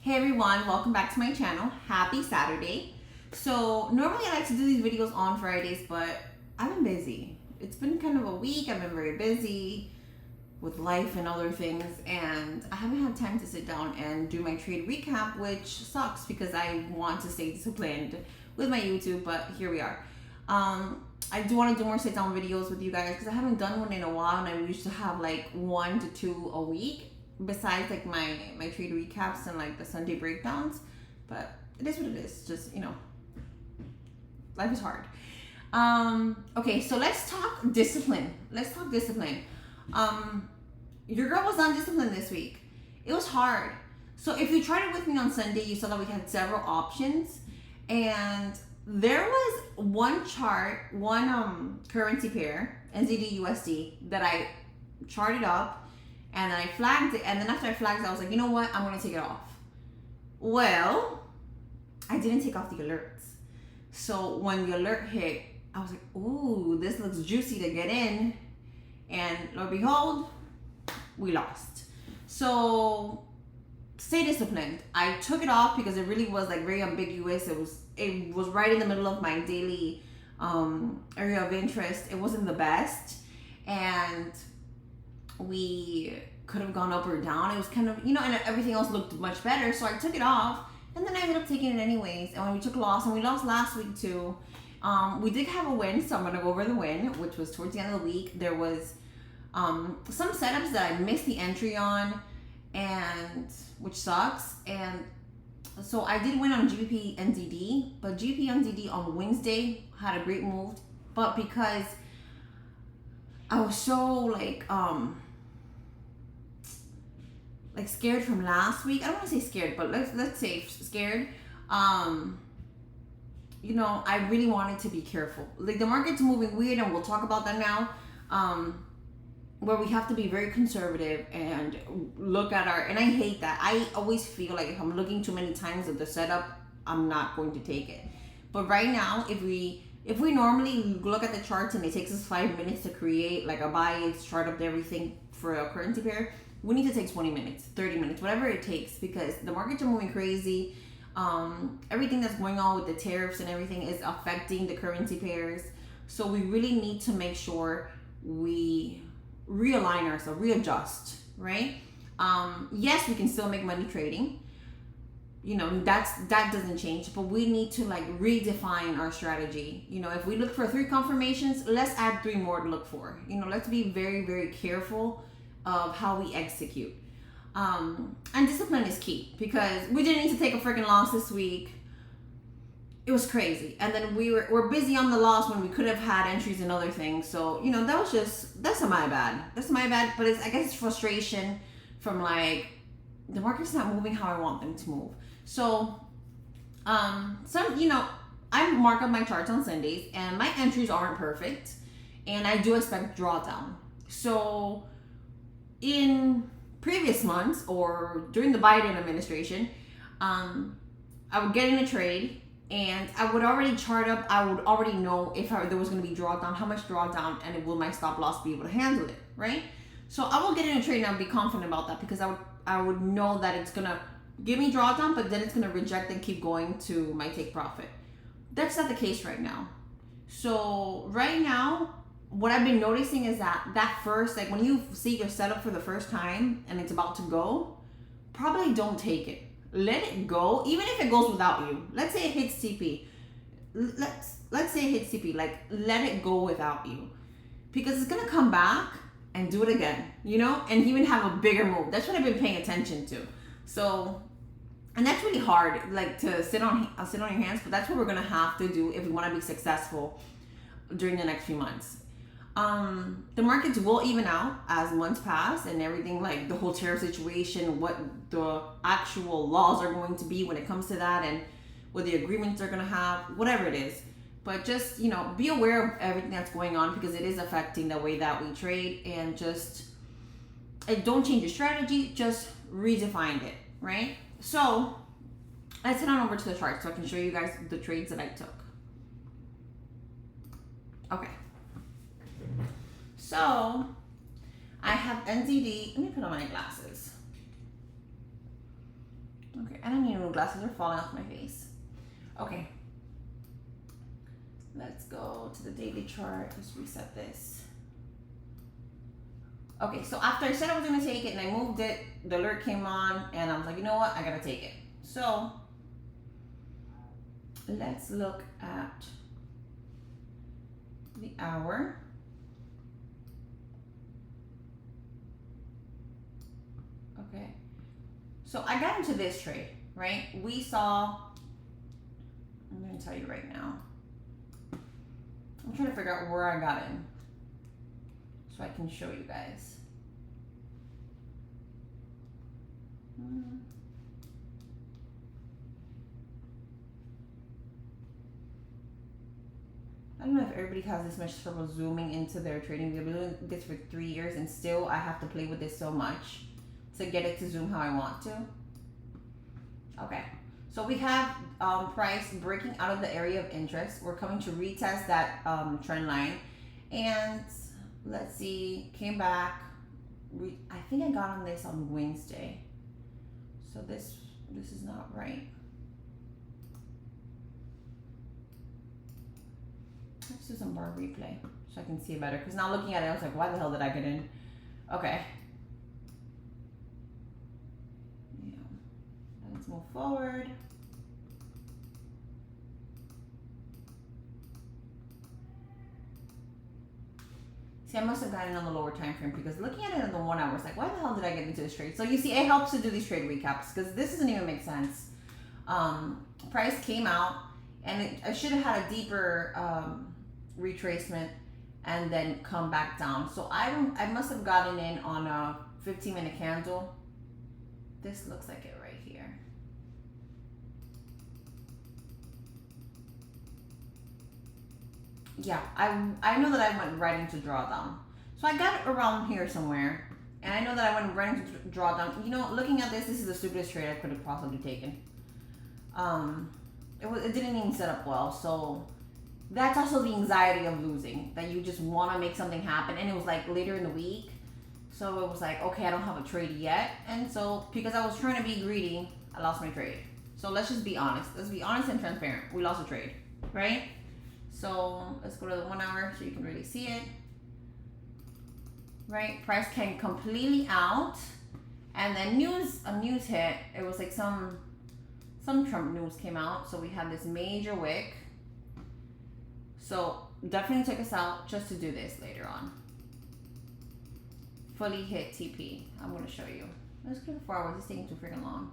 Hey everyone, welcome back to my channel. Happy Saturday. So normally I like to do these videos on Fridays, but I've been busy. It's been kind of a week. I've been very busy with life and other things, and I haven't had time to sit down and do my trade recap, which sucks because I want to stay disciplined with my YouTube, but here we are. I do want to do more sit down videos with you guys because I haven't done one in a while, and I used to have like 1 to 2 a week besides like my trade recaps and like the Sunday breakdowns. But it is what it is. Just, life is hard. Okay, so let's talk discipline. Your girl was undisciplined this week. It was hard. So if you tried it with me on Sunday, you saw that we had several options, and there was one chart, one currency pair, NZD USD, that I charted up, and then I flagged it, and then after I flagged it, I was like, you know what, I'm gonna take it off. Well, I didn't take off the alerts. So when the alert hit, I was like, ooh, this looks juicy to get in, and lo and behold, we lost. So stay disciplined. I took it off because it really was like very ambiguous. It was right in the middle of my daily area of interest. It wasn't the best, and we could have gone up or down. It was kind of, and everything else looked much better. So I took it off, and then I ended up taking it anyways. And when we took loss, and we lost last week too, we did have a win. So I'm gonna go over the win, which was towards the end of the week. There was some setups that I missed the entry on, and which sucks. And so I did win on GBP NZD, but GBP NZD on Wednesday had a great move, but because I was so like scared from last week. I don't want to say scared, but let's say scared. I really wanted to be careful. Like, the market's moving weird, and we'll talk about that now. Where we have to be very conservative and look at and I hate that. I always feel like if I'm looking too many times at the setup, I'm not going to take it. But right now, if we normally look at the charts and it takes us 5 minutes to create like a buy chart of everything for a currency pair, we need to take 20 minutes, 30 minutes, whatever it takes, because the markets are moving crazy. Everything that's going on with the tariffs and everything is affecting the currency pairs. So we really need to make sure we realign ourselves, readjust, right? Yes, we can still make money trading. That doesn't change, but we need to like redefine our strategy. If we look for 3 confirmations, let's add 3 more to look for. Let's be very, very careful of how we execute. And discipline is key, because we didn't need to take a freaking loss this week. It was crazy. And then we're busy on the loss when we could have had entries and other things. So, that's my bad. But I guess it's frustration from like, the market's not moving how I want them to move. So, I mark up my charts on Sundays, and my entries aren't perfect, and I do expect drawdown. So in previous months or during the Biden administration, I would get in a trade, and I would already chart up. I would already know if there was going to be drawdown, how much drawdown, and will my stop loss be able to handle it, right? So I will get in a trade and I'll be confident about that, because I would know that it's going to give me drawdown, but then it's going to reject and keep going to my take profit. That's not the case right now. So right now, what I've been noticing is that first, like when you see your setup for the first time and it's about to go, probably don't take it. Let it go, even if it goes without you. Let's say it hits TP. Let's say it hits TP. Like, let it go without you, because it's gonna come back and do it again, and even have a bigger move. That's what I've been paying attention to. So, and that's really hard, like to sit on your hands, but that's what we're gonna have to do if we want to be successful during the next few months. The markets will even out as months pass, and everything, like the whole tariff situation, what the actual laws are going to be when it comes to that, and what the agreements are going to have, whatever it is. But just, be aware of everything that's going on, because it is affecting the way that we trade, and just don't change your strategy, just redefine it, right? So let's head on over to the chart so I can show you guys the trades that I took. Okay. So I have NZD. Let me put on my glasses. Okay, I don't need new glasses, they're falling off my face. Okay. Let's go to the daily chart. Just reset this. Okay, so after I said I was gonna take it and I moved it, the alert came on and I was like, you know what, I gotta take it. So let's look at the hour. Okay, so I got into this trade, right? We saw, I'm gonna tell you right now. I'm trying to figure out where I got in so I can show you guys. I don't know if everybody has this much trouble zooming into their trading. We've been doing this for 3 years and still I have to play with this so much to get it to zoom how I want to. Okay, so we have price breaking out of the area of interest. We're coming to retest that trend line, and let's see, came back. I think I got on this on Wednesday, so this is not right. Let's do some bar replay so I can see it better, because now looking at it I was like, why the hell did I get in? Okay, yeah, let's move forward. See, I must have gotten on the lower time frame, because looking at it on the 1 hour, it's like, why the hell did I get into this trade? So you see, it helps to do these trade recaps, because this doesn't even make sense. Price came out, and I should have had a deeper retracement and then come back down. So I must have gotten in on a 15-minute candle. This looks like it right here. Yeah, I know that I went right into drawdown. So I got it around here somewhere, and I know that I went right into drawdown. You know, looking at this is the stupidest trade I could have possibly taken. It didn't even set up well, so that's also the anxiety of losing, that you just want to make something happen. And it was like later in the week, so it was like, okay, I don't have a trade yet, and so because I was trying to be greedy, I lost my trade. So let's just be honest. Let's be honest and transparent. We lost a trade, right? So let's go to the 1 hour so you can really see it. Right, price came completely out, and then a news hit. It was like some Trump news came out, so we had this major wick. So definitely took us out just to do this later on. Fully hit TP. I'm gonna show you. Let's go to 4 hours. It's taking too freaking long.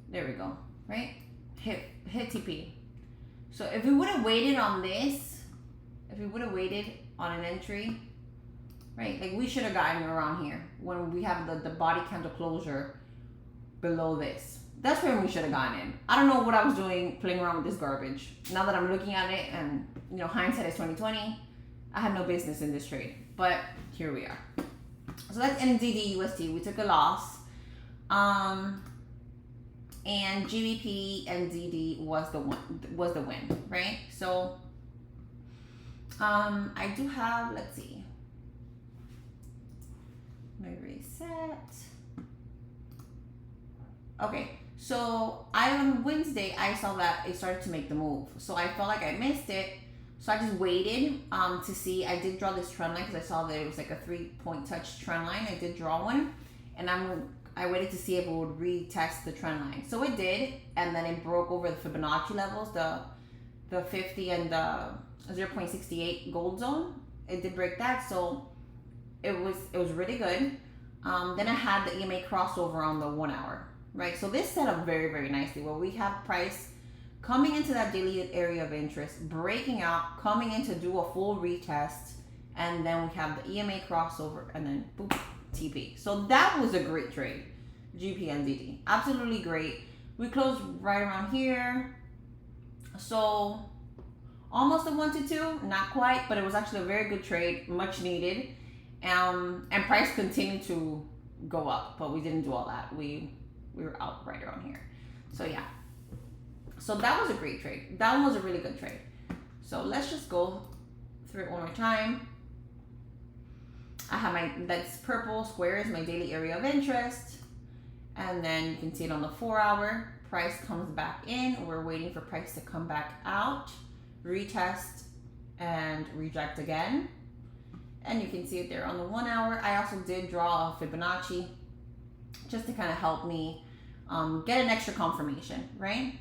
There we go. Right, hit TP. So if we would have waited on this, if we would have waited on an entry, right, like we should have gotten around here when we have the body candle closure below this. That's when we should have gotten in. I don't know what I was doing playing around with this garbage. Now that I'm looking at it, and you know, hindsight is 2020, I had no business in this trade, but here we are. So that's NZD USD. We took a loss. And GBP and ZD was the win, right? So I do have, let's see, let me reset. Okay, so on Wednesday I saw that it started to make the move, so I felt like I missed it, so I just waited to see. I did draw this trend line because I saw that it was like a 3-point touch trend line. I did draw one, and I waited to see if it would retest the trend line. So it did, and then it broke over the Fibonacci levels, the 50 and the 0.68 gold zone. It did break that, so it was really good. Then I had the EMA crossover on the 1 hour, right? So this set up very, very nicely, where we have price coming into that daily area of interest, breaking out, coming in to do a full retest, and then we have the EMA crossover, and then boop, TP. So that was a great trade. GP and DD, absolutely great. We closed right around here, so almost a 1 to 2, not quite, but it was actually a very good trade, much needed. And price continued to go up, but we didn't do all that. We were out right around here. So yeah, so that was a great trade. That one was a really good trade. So let's just go through it one more time. I have that's purple square is my daily area of interest, And then you can see it on the 4-hour. Price comes back in. We're waiting for price to come back out, retest, and reject again. And you can see it there on the 1-hour. I also did draw a Fibonacci just to kind of help me get an extra confirmation, right?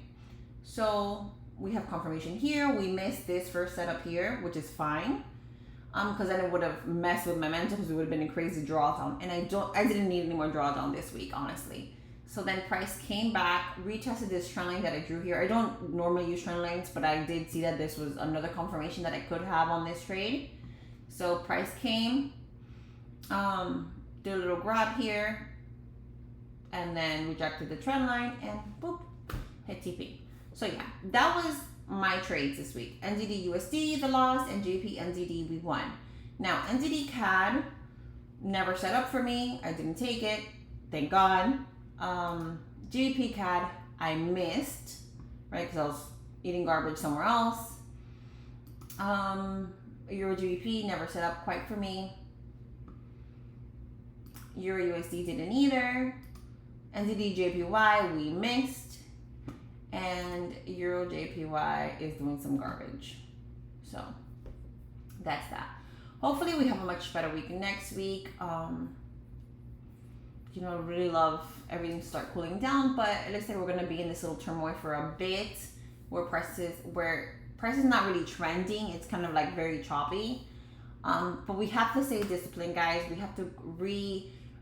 So we have confirmation here. We missed this first setup here, which is fine. Because then it would have messed with my mental, because it would have been a crazy drawdown. And I didn't need any more drawdown this week, honestly. So then price came back, retested this trend line that I drew here. I don't normally use trend lines, but I did see that this was another confirmation that I could have on this trade. So price came, did a little grab here, and then rejected the trend line, and boop, hit TP. So yeah, that was my trades this week. NZD USD, the loss, and JP NZD, we won. Now, NZD CAD never set up for me. I didn't take it, thank God. JP CAD, I missed, right, because I was eating garbage somewhere else. Euro GBP never set up quite for me. Euro USD didn't either. NZD JPY, we missed. And Euro JPY is doing some garbage. So that's that. Hopefully we have a much better week next week. Really love everything to start cooling down, but it looks like we're gonna be in this little turmoil for a bit, where price is not really trending. It's kind of like very choppy. But we have to stay disciplined, guys. We have to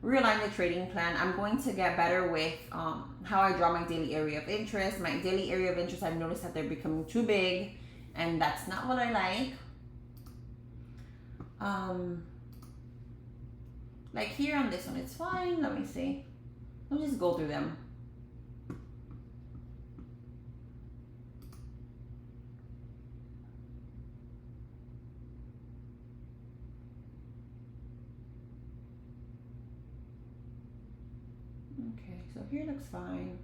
realign the trading plan. I'm going to get better with how I draw my daily area of interest. My daily area of interest, I've noticed that they're becoming too big, and that's not what I like. Like here on this one, it's fine. Let me see. Let me just go through them. Okay, so here looks fine.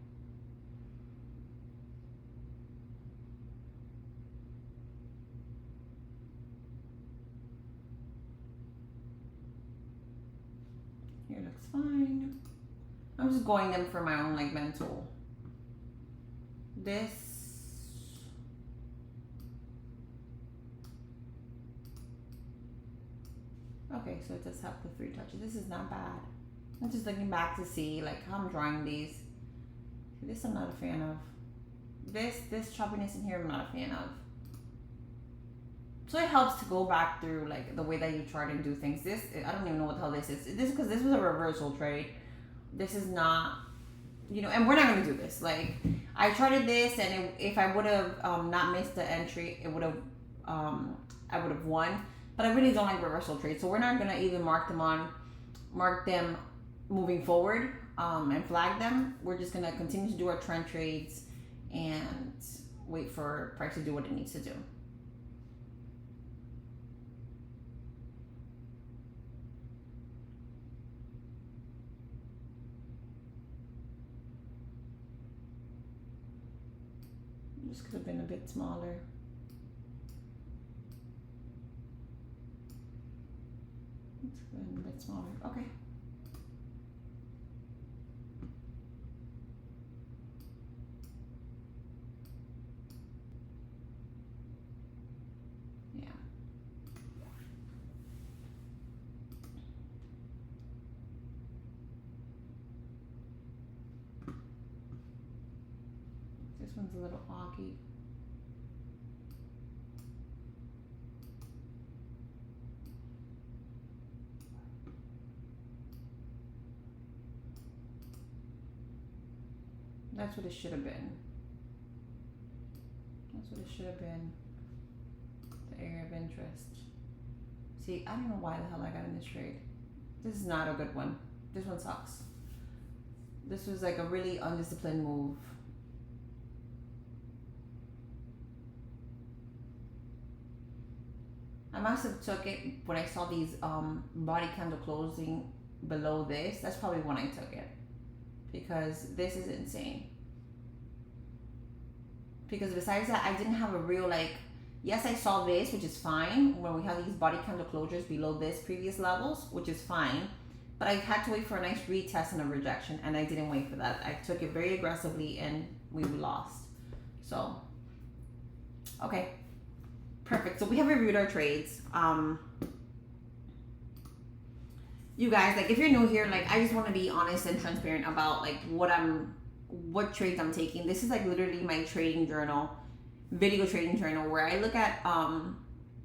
Here looks fine. I'm just going them for my own like mental. This. Okay, so it does have the 3 touches. This is not bad. I'm just looking back to see like how I'm drawing these. See, this I'm not a fan of. This choppiness in here I'm not a fan of. So it helps to go back through like the way that you chart and do things. This, I don't even know what the hell this is. This because this was a reversal trade. This is not, and we're not gonna do this. Like I charted this, and if I would have not missed the entry, it would have I would have won. But I really don't like reversal trades, so we're not gonna even mark them moving forward and flag them. We're just gonna continue to do our trend trades and wait for price to do what it needs to do. This could have been a bit smaller. It's been a bit smaller. Okay. Yeah. This one's a little wonky. That's what it should have been. That's what it should have been. The area of interest. See, I don't know why the hell I got in this trade. This is not a good one. This one sucks. This was like a really undisciplined move. I must have took it when I saw these body candle closing below this. That's probably when I took it, because this is insane. Because besides that, I didn't have a real yes, I saw this, which is fine when we have these body candle closures below this previous levels, which is fine, but I had to wait for a nice retest and a rejection, and I didn't wait for that. I took it very aggressively and we lost. So, okay, perfect. So we have reviewed our trades. You guys, like if you're new here, like I just want to be honest and transparent about like what trades I'm taking. This is like literally my trading journal, video trading journal, where I look at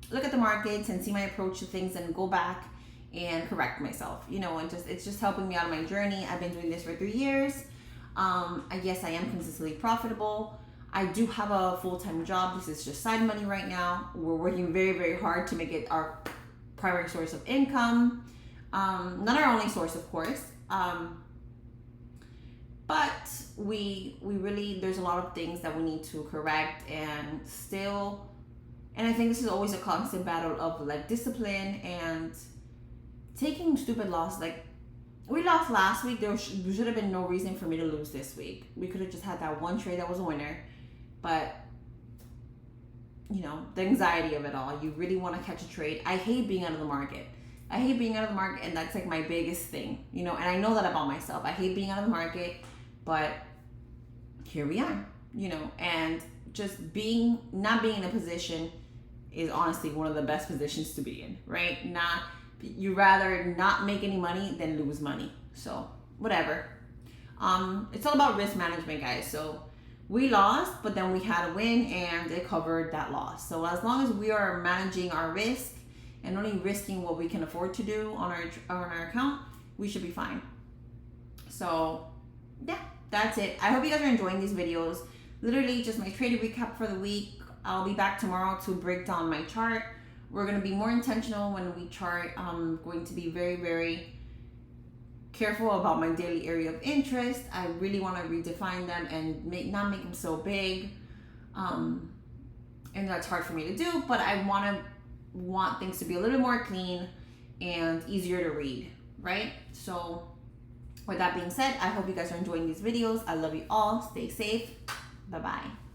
the markets and see my approach to things and go back and correct myself, you know, and just it's just helping me out on my journey. I've been doing this for 3 years. I guess I am consistently profitable. I do have a full-time job. This is just side money right now. We're working very, very hard to make it our primary source of income. Not our only source, of course. But we really, there's a lot of things that we need to correct and I think this is always a constant battle of like discipline and taking stupid loss. Like we lost last week. There should have been no reason for me to lose this week. We could have just had that one trade that was a winner, but you know, the anxiety of it all. You really want to catch a trade. I hate being out of the market. And that's like my biggest thing, you know, and I know that about myself. I hate being out of the market, but here we are, you know, and just not being in a position is honestly one of the best positions to be in, right? You rather not make any money than lose money. So whatever. It's all about risk management, guys. So we lost, but then we had a win and it covered that loss. So as long as we are managing our risk and only risking what we can afford to do on our account, we should be fine. So yeah, that's it. I hope you guys are enjoying these videos. Literally just my trading recap for the week. I'll be back tomorrow to break down my chart. We're going to be more intentional when we chart. I'm going to be very, very careful about my daily area of interest. I really want to redefine them and not make them so big. And that's hard for me to do, but I want things to be a little more clean and easier to read, right? So with that being said, I hope you guys are enjoying these videos. I love you all. Stay safe. Bye-bye.